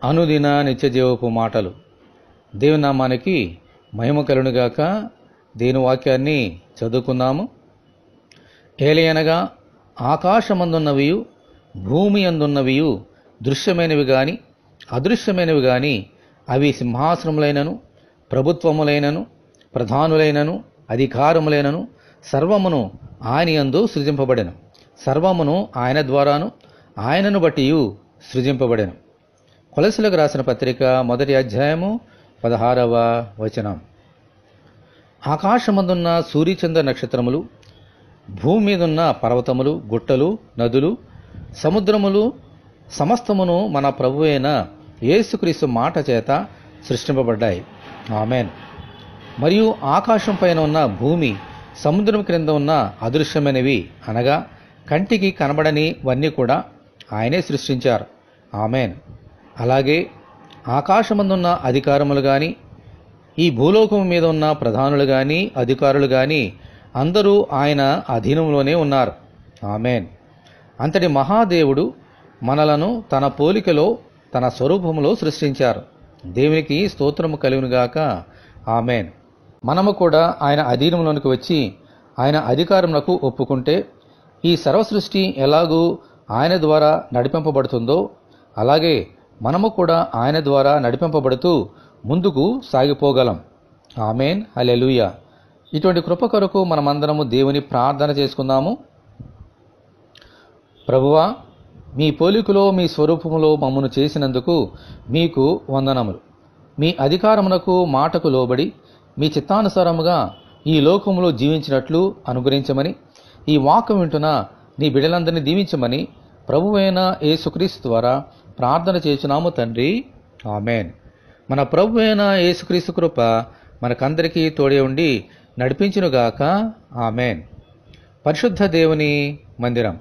అనుదిన నిత్యజీవపు మాటలు. దేవుని నామానికి మహిమ కలుగునుగాక. దేవుని వాక్యాన్ని చదువుకుందాము. ఏలయనగా ఆకాశమందున్నవియు భూమి అందున్నవియు దృశ్యమైనవి గాని అదృశ్యమైనవి గాని అవి సింహాసనములైనను ప్రభుత్వములైనను ప్రధానులైనను అధికారములైనను సర్వమును ఆయన యందు సృజింపబడెను. సర్వమును ఆయన ద్వారాను ఆయనను బట్టియు సృజింపబడెను. కొలస్సీలకు రాసిన పత్రిక 1వ అధ్యాయము 16వ వచనం. ఆకాశమందున్న సూర్యచంద్ర నక్షత్రములు, భూమి మీదున్న పర్వతములు, గుట్టలు, నదులు, సముద్రములు సమస్తమును మన ప్రభువైన యేసుక్రీస్తు మాట చేత సృష్టింపబడ్డాయి. ఆమెన్. మరియు ఆకాశం పైన ఉన్న భూమి, సముద్రం క్రింద ఉన్న అదృశ్యమైనవి అనగా కంటికి కనబడనివన్నీ కూడా ఆయనే సృష్టించారు. ఆమెన్. అలాగే ఆకాశమందున్న అధికారములు కానీ ఈ భూలోకం మీద ఉన్న ప్రధానులు కానీ అధికారులు కానీ అందరూ ఆయన అధీనంలోనే ఉన్నారు. ఆమెన్. అంతటి మహాదేవుడు మనలను తన పోలికలో తన స్వరూపములో సృష్టించారు. దేవునికి స్తోత్రము కలుగునుగాక. ఆమెన్. మనము కూడా ఆయన అధీనంలోనికి వచ్చి ఆయన అధికారమునకు ఒప్పుకుంటే ఈ సర్వసృష్టి ఎలాగూ ఆయన ద్వారా నడిపింపబడుతుందో అలాగే మనము కూడా ఆయన ద్వారా నడిపింపబడుతూ ముందుకు సాగిపోగలం. ఆమెన్. హల్లెలూయా. ఇటువంటి కృప కొరకు మనమందరము దేవుని ప్రార్థన చేసుకుందాము. ప్రభువా, మీ పోలికలో మీ స్వరూపములో మమ్మను చేసినందుకు మీకు వందనములు. మీ అధికారమునకు మాటకు లోబడి మీ చిత్తానుసారముగా ఈ లోకములో జీవించినట్లు అనుగ్రహించమని, ఈ వాక్యం వింటున్న నీ బిడ్డలందరినీ దీవించమని ప్రభువైన యేసుక్రీస్తు ద్వారా ప్రార్థన చేస్తున్నాము తండ్రి. ఆమెన్. మన ప్రభువైన యేసుక్రీస్తు కృప మనకందరికీ తోడే ఉండి నడిపించునుగాక. ఆమెన్. పరిశుద్ధ దేవుని మందిరం.